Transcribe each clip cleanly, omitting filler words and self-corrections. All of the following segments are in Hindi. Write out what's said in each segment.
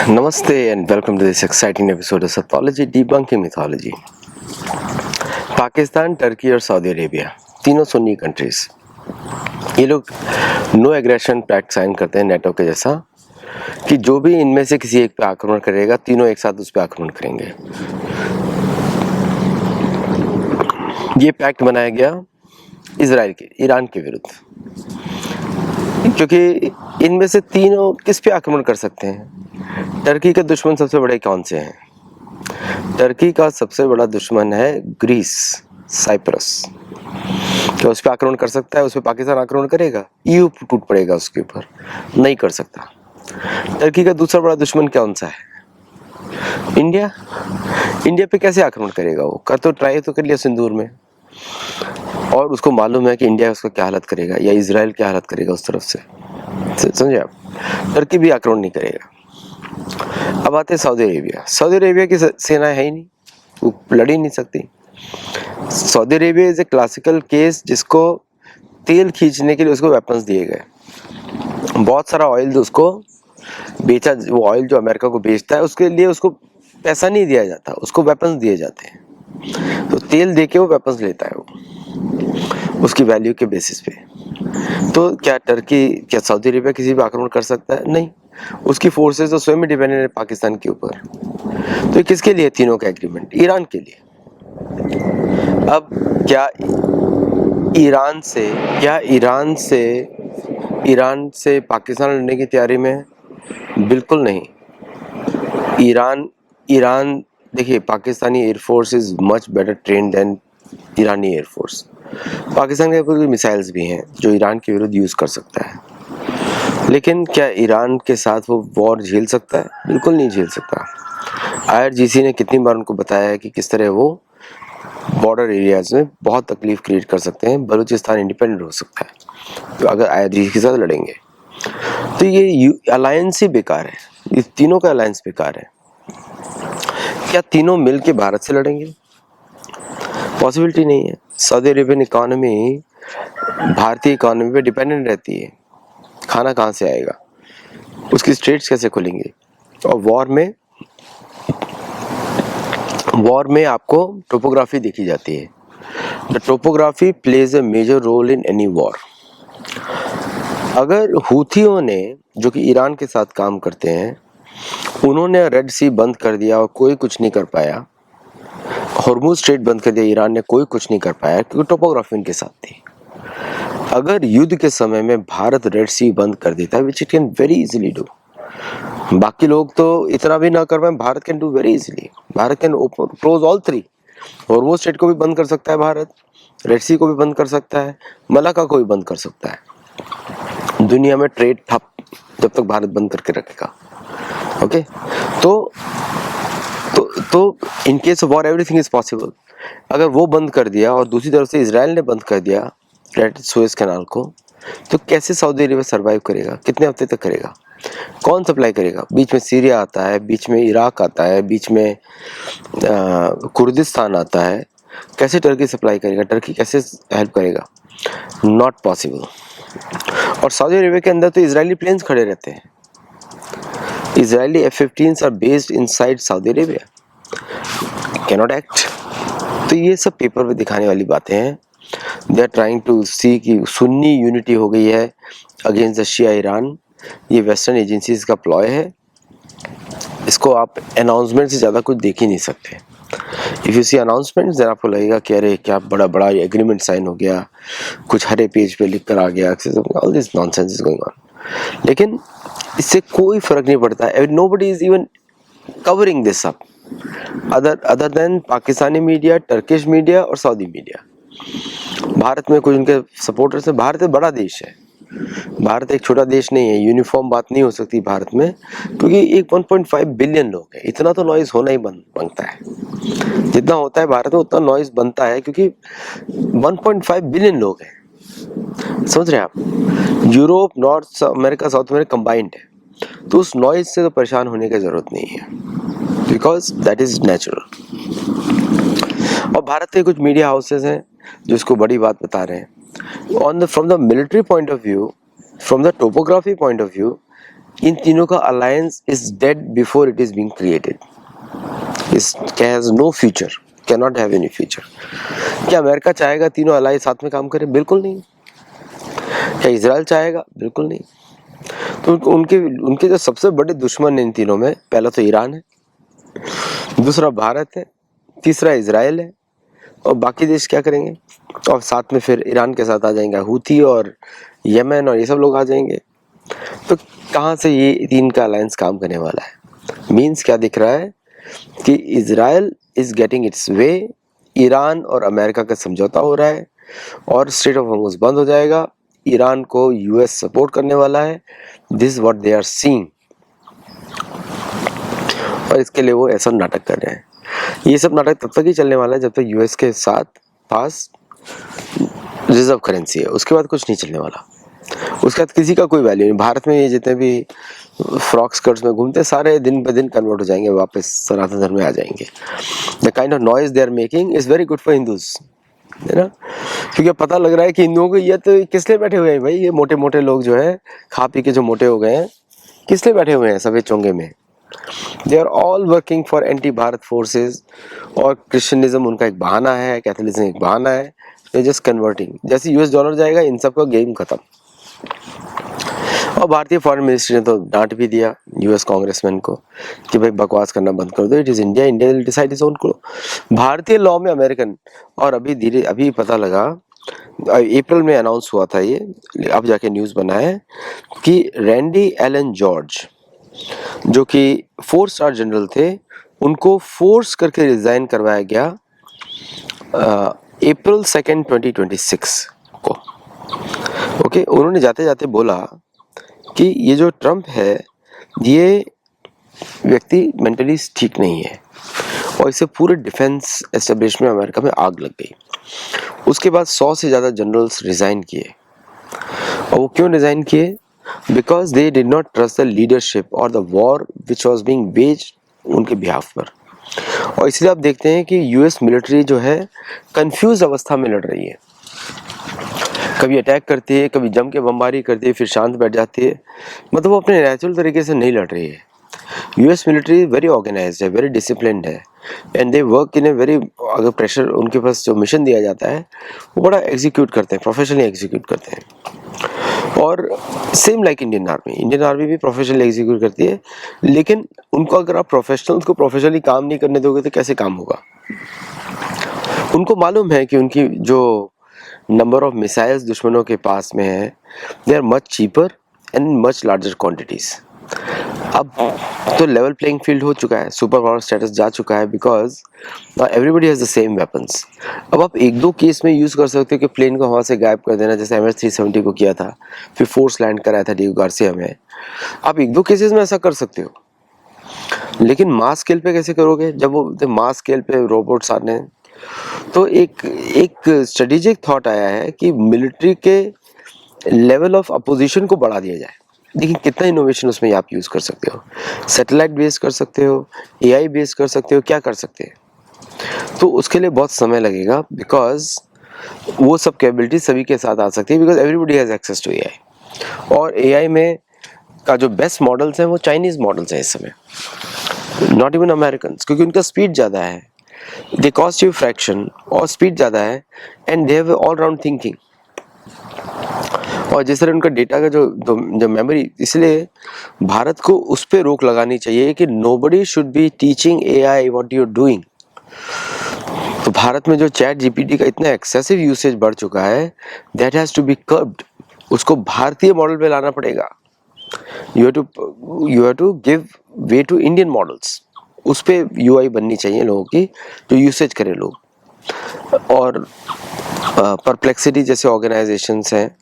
Namaste and welcome to this exciting episode of Sathology Debunking Mythology. Pakistan, Turkey और सऊदी अरेबिया तीनों सुन्नी कंट्रीज, ये लोग नो एग्रेशन पैक्ट साइन करते हैं नेटो के जैसा कि जो भी इनमें से किसी एक पे आक्रमण करेगा तीनों एक साथ उस पर आक्रमण करेंगे। ये पैक्ट बनाया गया इजराइल के, ईरान के विरुद्ध, क्योंकि इनमें से तीनों किस पे आक्रमण कर सकते हैं। टर्की के दुश्मन सबसे बड़े कौन से हैं? टर्की का सबसे बड़ा दुश्मन है ग्रीस, साइप्रस। क्या उस पर आक्रमण कर सकता है? उस पर पाकिस्तान आक्रमण करेगा? ईयू टूट पड़ेगा उसके ऊपर, नहीं कर सकता। टर्की का दूसरा बड़ा दुश्मन कौन सा है? इंडिया। इंडिया पे कैसे आक्रमण करेगा? वो कर तो ट्राई तो कर लिया सिंदूर में, और उसको मालूम है कि इंडिया उसका क्या हालत करेगा या इजराइल क्या हालत करेगा उस तरफ से, समझे आप? टर्की भी आक्रमण नहीं करेगा। अब आते हैं सऊदी अरेबिया। सऊदी अरेबिया की सेना है ही नहीं, वो लड़ ही नहीं सकती। Saudi Arabia is a classical case जिसको तेल खींचने के लिए उसको वेपन्स दिए गए। बहुत सारा ऑयल जो उसको बेचा, वो ऑयल जो अमेरिका को बेचता है उसके लिए उसको पैसा नहीं दिया जाता, उसको वेपन्स दिए जाते हैं। तो तेल दे के वो वेपन्स लेता है वो उसकी वैल्यू के बेसिस पे। तो क्या टर्की, क्या सऊदी अरेबिया किसी पे आक्रमण कर सकता है? नहीं, उसकी फोर्सेस तो स्वयं डिपेंडेंट है पाकिस्तान के ऊपर। तो ये किसके लिए तीनों का एग्रीमेंट? ईरान के लिए। अब क्या ईरान से पाकिस्तान लड़ने की तैयारी में है? बिल्कुल नहीं। ईरान देखिए, Pakistani air force is much better train than Irani air force. Pakistan के ऊपर मिसाइल्स भी हैं जो ईरान के विरुद्ध यूज कर सकता है, लेकिन क्या ईरान के साथ वो वॉर झेल सकता है? बिल्कुल नहीं झेल सकता। IRGC ने कितनी बार उनको बताया है कि किस तरह वो बॉर्डर एरियाज में बहुत तकलीफ क्रिएट कर सकते हैं। बलूचिस्तान इंडिपेंडेंट हो सकता है तो अगर IRGC के साथ लड़ेंगे। तो ये अलायंस ही बेकार है, ये तीनों का अलायंस बेकार है। क्या तीनों मिल के भारत से लड़ेंगे? पॉसिबिलिटी नहीं है। सऊदी अरेबियन इकोनॉमी भारतीय इकोनॉमी पे डिपेंडेंट रहती है। खाना कहाँ से आएगा? उसकी स्ट्रेट्स कैसे खुलेंगे? और वॉर में आपको टोपोग्राफी देखी जाती है। The topography plays a major role in any war. अगर हुथियों ने, जो कि ईरान के साथ काम करते हैं, उन्होंने रेड सी बंद कर दिया और कोई कुछ नहीं कर पाया, हॉर्मुज स्ट्रेट बंद कर दिया, ईरान ने कोई कुछ नहीं कर पाया क्योंकि टोपोग्राफी उनके साथ थी। अगर युद्ध के समय में भारत रेड सी बंद कर देता है, which it can very easily do, बाकी लोग तो इतना भी ना कर पाए, Bharat can do very easily. Bharat can close all three. Hormuz strait को भी बंद कर सकता है भारत, रेड सी को भी बंद कर सकता है, मलाका को भी बंद कर सकता है। दुनिया में ट्रेड ठप जब तक भारत बंद करके रखेगा। ओके, तो in case of war everything is possible. अगर वो बंद कर दिया और दूसरी तरफ से इजराइल ने बंद कर दिया रेड सुएज कैनाल को, तो कैसे सऊदी अरेबिया सर्वाइव करेगा? कितने हफ्ते तक करेगा? कौन सप्लाई करेगा? बीच में सीरिया आता है, बीच में इराक आता है, बीच में कुर्दिस्तान आता है। कैसे टर्की सप्लाई करेगा? टर्की कैसे हेल्प करेगा? Not possible. और सऊदी अरेबिया के अंदर तो इजरायली प्लेन्स खड़े रहते हैं। Israeli F-15s are based inside Saudi Arabia, cannot act. तो ये सब पेपर पे दिखाने वाली बातें हैं। They are trying to see कि सुन्नी यूनिटी हो गई है अगेंस्ट द शिया ईरान। ये वेस्टर्न एजेंसीज का प्लॉय है। इसको आप अनाउंसमेंट से ज़्यादा कुछ देख ही नहीं सकते। If you see announcement then आपको लगेगा कि अरे क्या बड़ा बड़ा एग्रीमेंट साइन हो गया, कुछ हरे पेज पे लिख कर आ गया, all this nonsense is going on. लेकिन इससे कोई फर्क नहीं पड़ता है। Nobody is even covering this up other than Pakistani media, Turkish media और सऊदी मीडिया। भारत में कुछ उनके सपोर्टर्स हैं। भारत एक बड़ा देश है, भारत एक छोटा देश नहीं है। यूनिफॉर्म बात नहीं हो सकती भारत में, क्योंकि एक 1.5 बिलियन लोग हैं। इतना तो नॉइज होना ही बनता है। जितना होता है भारत में उतना नॉइज बनता है, क्योंकि 1.5 बिलियन लोग हैं। समझ रहे हैं आप? Europe, north America, south America combined है, तो उस नॉइज से तो परेशान होने की जरूरत नहीं है, बिकॉज दैट इज नेचुरल। और भारत के कुछ मीडिया हाउसेस हैं जो इसको बड़ी बात बता रहे हैं। From the military point of view, from the topography point of view, इन तीनों का alliance is dead before it is being created, has no future, can not have any future. क्या अमेरिका चाहेगा तीनों अलाय साथ में काम करें? बिल्कुल नहीं। क्या इजराइल चाहेगा? बिल्कुल नहीं। तो उनके उनके जो सबसे बड़े दुश्मन इन तीनों में, पहला तो ईरान है, दूसरा भारत है, तीसरा इजराइल है, और बाकी देश क्या करेंगे? और साथ में फिर ईरान के साथ आ जाएंगे हूथी और यमन और ये सब लोग आ जाएंगे। तो कहाँ से ये तीन का अलायंस काम करने वाला है? मीन्स क्या दिख रहा है कि Israel is getting it's way, Iran और अमेरिका का समझौता हो रहा है और स्ट्रेट ऑफ हॉर्मुज बंद हो जाएगा, ईरान को यूएस सपोर्ट करने वाला है। This is what they are seeing, और इसके लिए वो ऐसा नाटक कर रहे हैं। ये सब नाटक तब तक ही चलने वाला है जब तक यूएस के साथ पास रिजर्व करेंसी है, उसके बाद कुछ नहीं चलने वाला। उसके बाद किसी का कोई वैल्यू नहीं। भारत में ये जितने भी फ्रॉक स्कर्ट्स में घूमते सारे दिन ब दिन कन्वर्ट हो जाएंगे, वापस सनातन धर्म में आ जाएंगे। The kind of noise they are making is very good for Hindus, है ना? क्योंकि पता लग रहा है कि हिंदुओं को ये तो किस लिए बैठे हुए हैं भाई, ये मोटे मोटे लोग जो है खा पी के जो मोटे हो गए हैं, किस लिए बैठे हुए हैं सफेद चोंगे में? They are all working for anti Bharat forces, और क्रिश्चियनिज्म उनका एक बहाना है, कैथोलिज्म एक बहाना है, दे जस्ट कन्वर्टिंग। जैसे यूएस डॉलर जाएगा इन सबका गेम खत्म। और भारतीय फॉरेन मिनिस्ट्री ने तो डांट भी दिया यूएस कांग्रेसमैन को कि भाई बकवास करना बंद कर दो, it is India, India will decide its own. भारतीय लॉ में अमेरिकन, और अभी पता लगा, अप्रैल में अनाउंस हुआ था ये, अब जाके न्यूज़ बना है कि रैंडी एलन जॉर्ज जो कि 4 स्टार जनरल थे, उनको फोर्स करके रिजाइन करवाया गया अप्रैल 2, 2026 को। ओके, उन्होंने जाते जाते बोला कि ये जो ट्रम्प है ये व्यक्ति मेंटली ठीक नहीं है, और इससे पूरे डिफेंस एस्टेब्लिशमेंट अमेरिका में आग लग गई। उसके बाद 100 से ज़्यादा जनरल्स रिज़ाइन किए, और वो क्यों रिज़ाइन किए? Because they did not trust the leadership और the war which was being waged उनके बिहाफ पर। और इसलिए आप देखते हैं कि यूएस मिलिट्री जो है कंफ्यूज अवस्था में लड़ रही है, कभी अटैक करती है, कभी जम के बमबारी करती है, फिर शांत बैठ जाती है। मतलब वो अपने नेचुरल तरीके से नहीं लड़ रही है। यूएस मिलिट्री वेरी ऑर्गेनाइज्ड है, वेरी डिसिप्लिन्ड है, and they work in a very, अगर प्रेशर उनके पास जो मिशन दिया जाता है वो बड़ा एग्जीक्यूट करते हैं, प्रोफेशनली एग्जीक्यूट करते हैं। और सेम लाइक इंडियन आर्मी भी प्रोफेशनली एग्जीक्यूट करती है, लेकिन उनको अगर आप प्रोफेशनल्स को प्रोफेशनली काम नहीं करने दोगे तो कैसे काम होगा? उनको मालूम है कि उनकी जो नंबर ऑफ मिसाइल्स दुश्मनों के पास में है, they are much cheaper and much larger quantities. अब तो लेवल प्लेइंग फील्ड हो चुका है, सुपर पावर स्टेटस जा चुका है, because everybody has the same weapons. अब आप एक दो केस में यूज़ कर सकते हो कि प्लेन को हवा से गायब कर देना, जैसे MS-370 को किया था, फिर फोर्स लैंड कराया था डिएगो गार्सिया में। आप एक दो केसेस में ऐसा कर सकते हो, लेकिन मास स्केल पे कैसे करोगे? जब वो मास स्केल पे रोबोट्स आने, तो एक स्ट्रेटेजिक थॉट आया है कि मिलिट्री के लेवल ऑफ अपोजिशन को बढ़ा दिया जाए। देखिए कितना इनोवेशन उसमें आप यूज़ कर सकते हो, सैटेलाइट बेस कर सकते हो, AI बेस कर सकते हो, क्या कर सकते हैं। तो उसके लिए बहुत समय लगेगा, बिकॉज वो सब कैपेबिलिटी सभी के साथ आ सकती है, because everybody has access to AI। और AI में का जो बेस्ट मॉडल्स हैं वो चाइनीज़ मॉडल्स हैं इस समय, नॉट इवन अमेरिकन, क्योंकि उनका स्पीड ज़्यादा है, दे कॉस्ट यू फ्रैक्शन, और स्पीड ज़्यादा है, and they have all round thinking. और जिस तरह उनका डेटा का जो मेमोरी, इसलिए भारत को उस पर रोक लगानी चाहिए कि nobody should be teaching AI what you are doing. तो भारत में जो चैट GPT का इतना एक्सेसिव यूसेज बढ़ चुका है, that has to be curbed. उसको भारतीय मॉडल पे लाना पड़ेगा। You have to give way to Indian models, उस पर UI बननी चाहिए लोगों की, जो यूसेज करें लोग। और परप्लेक्सिटी जैसे ऑर्गेनाइजेशंस हैं,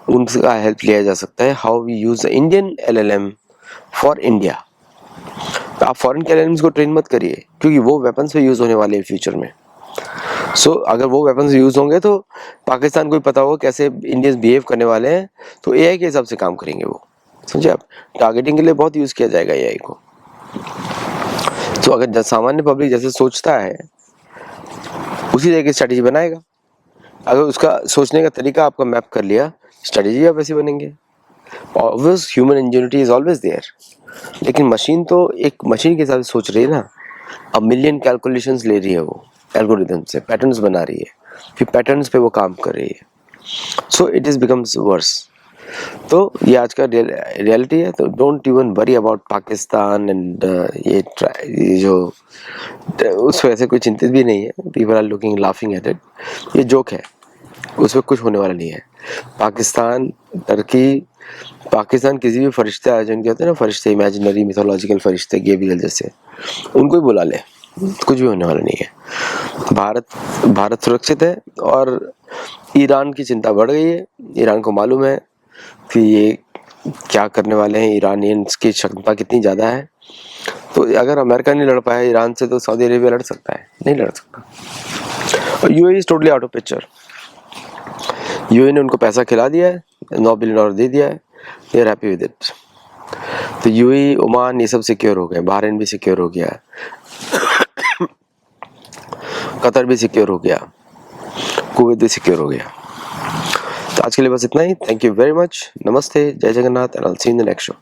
उनका हेल्प लिया जा सकता है, how we use the Indian LLM for India. तो आप फॉरेन के LLMs को ट्रेन मत करिए, क्योंकि वो वेपन्स पे यूज होने वाले हैं फ्यूचर में। अगर वो वेपन्स यूज होंगे तो पाकिस्तान को भी पता होगा कैसे इंडियंस बिहेव करने वाले हैं, तो AI के हिसाब से काम करेंगे वो, समझे आप? टारगेटिंग के लिए बहुत यूज किया जाएगा AI को। तो अगर सामान्य पब्लिक जैसे सोचता है उसी तरह की स्ट्रेटेजी बनाएगा। अगर उसका सोचने का तरीका आपका मैप कर लिया, स्ट्रेटेजी आप वैसे बनेंगे। Obvious human ingenuity is always there, लेकिन मशीन तो एक मशीन के हिसाब से सोच रही है ना। अब मिलियन कैलकुलेशंस ले रही है वो एल्गोरिथम से, पैटर्न्स बना रही है, फिर पैटर्न्स पे वो काम कर रही है। So it is becomes worse. तो ये आज का रियलिटी है। तो don't even worry about Pakistan and ये जो उस वजह से कोई चिंतित भी नहीं है। People are looking laughing at it, ये जोक है, उसमें कुछ होने वाला नहीं है। पाकिस्तान, टर्की, पाकिस्तान किसी भी फरिश्ते आयोजन के होते हैं ना, फरिश्ते इमेजिनरी मिथोलॉजिकल फरिश्ते गेब्रियल जैसे, उनको ही बुला ले, कुछ भी होने वाला नहीं है। भारत सुरक्षित है और ईरान की चिंता बढ़ गई है। ईरान को मालूम है कि ये क्या करने वाले हैं, ईरानियंस की क्षमता कितनी ज़्यादा है। तो अगर अमेरिका नहीं लड़ पाया ईरान से, तो सऊदी अरेबिया लड़ सकता है? नहीं लड़ सकता। और UAE is totally out of picture. UAE ने उनको पैसा खिला दिया है, $9 बिलियन दे दिया है, they are happy with it. तो यूएई, ओमान, ये सब सिक्योर हो गए, बहरीन भी सिक्योर हो गया, कतर भी सिक्योर हो गया, कुवैत भी सिक्योर हो गया। तो आज के लिए बस इतना ही। Thank you very much. नमस्ते, जय Jagannath, and I will see you in the next show.